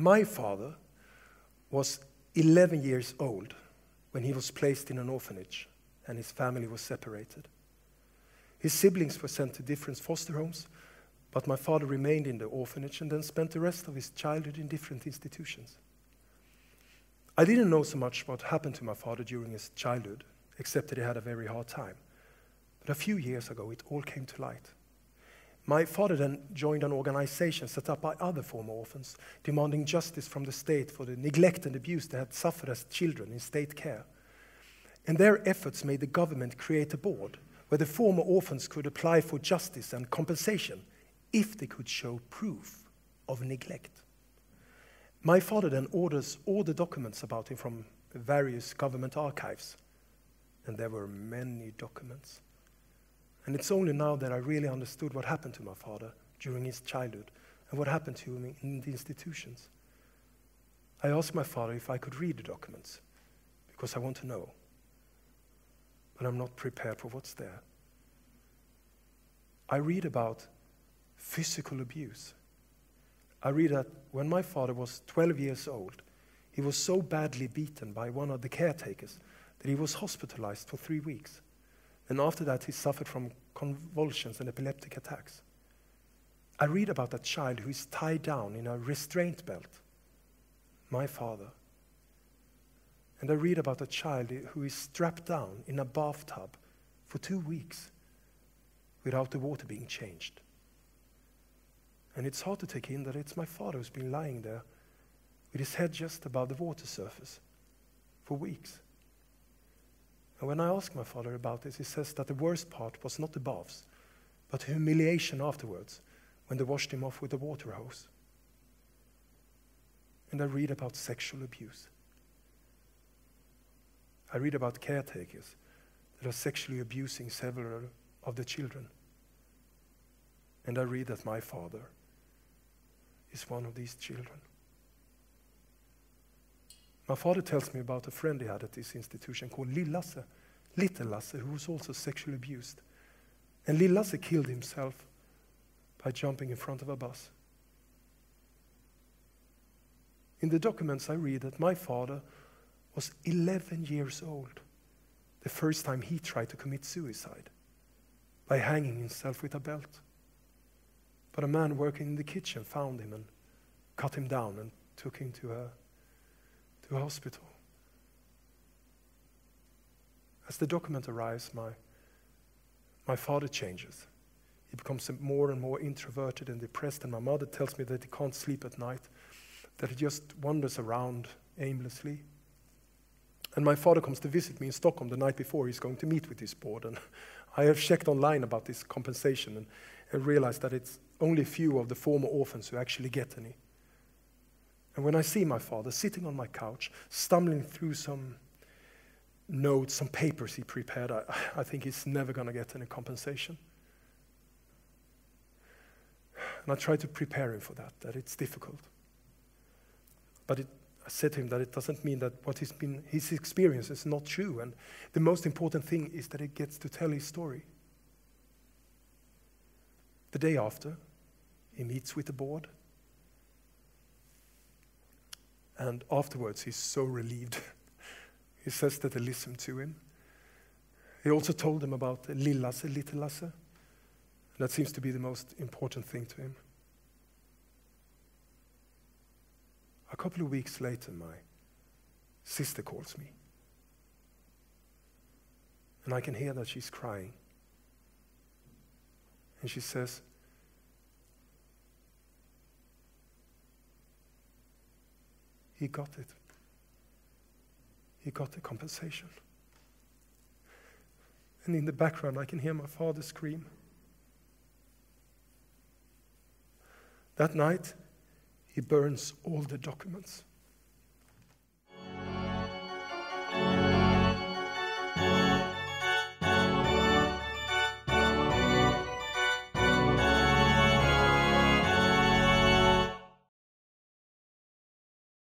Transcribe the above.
My father was 11 years old when he was placed in an orphanage and his family was separated. His siblings were sent to different foster homes, but my father remained in the orphanage and then spent the rest of his childhood in different institutions. I didn't know so much what happened to my father during his childhood, except that he had a very hard time. But a few years ago, it all came to light. My father then joined an organization set up by other former orphans, demanding justice from the state for the neglect and abuse they had suffered as children in state care. And their efforts made the government create a board where the former orphans could apply for justice and compensation if they could show proof of neglect. My father then orders all the documents about him from the various government archives, and there were many documents. And it's only now that I really understood what happened to my father during his childhood and what happened to him in the institutions. I asked my father if I could read the documents, because I want to know. But I'm not prepared for what's there. I read about physical abuse. I read that when my father was 12 years old, he was so badly beaten by one of the caretakers that he was hospitalized for 3 weeks. And after that, he suffered from convulsions and epileptic attacks. I read about a child who is tied down in a restraint belt. My father. And I read about a child who is strapped down in a bathtub for 2 weeks without the water being changed. And it's hard to take in that it's my father who's been lying there with his head just above the water surface for weeks. And when I ask my father about this, he says that the worst part was not the baths, but the humiliation afterwards when they washed him off with a water hose. And I read about sexual abuse. I read about caretakers that are sexually abusing several of the children. And I read that my father is one of these children. My father tells me about a friend he had at this institution called Little Lasse, who was also sexually abused. And Little Lasse killed himself by jumping in front of a bus. In the documents I read that my father was 11 years old the first time he tried to commit suicide by hanging himself with a belt. But a man working in the kitchen found him and cut him down and took him to a hospital. As the document arrives, my father changes. He becomes more and more introverted and depressed, and my mother tells me that he can't sleep at night, that he just wanders around aimlessly. And my father comes to visit me in Stockholm the night before he's going to meet with this board, and I have checked online about this compensation and realized that it's only a few of the former orphans who actually get any. And when I see my father sitting on my couch, stumbling through some notes, some papers he prepared, I think he's never going to get any compensation. And I try to prepare him for that it's difficult. But I said to him that it doesn't mean that what his experience is not true. And the most important thing is that he gets to tell his story. The day after, he meets with the board. And afterwards, he's so relieved. He says that they listened to him. He also told them about Little Lasse. That seems to be the most important thing to him. A couple of weeks later, my sister calls me. And I can hear that she's crying. And she says, he got it. He got the compensation. And in the background, I can hear my father scream. That night, he burns all the documents.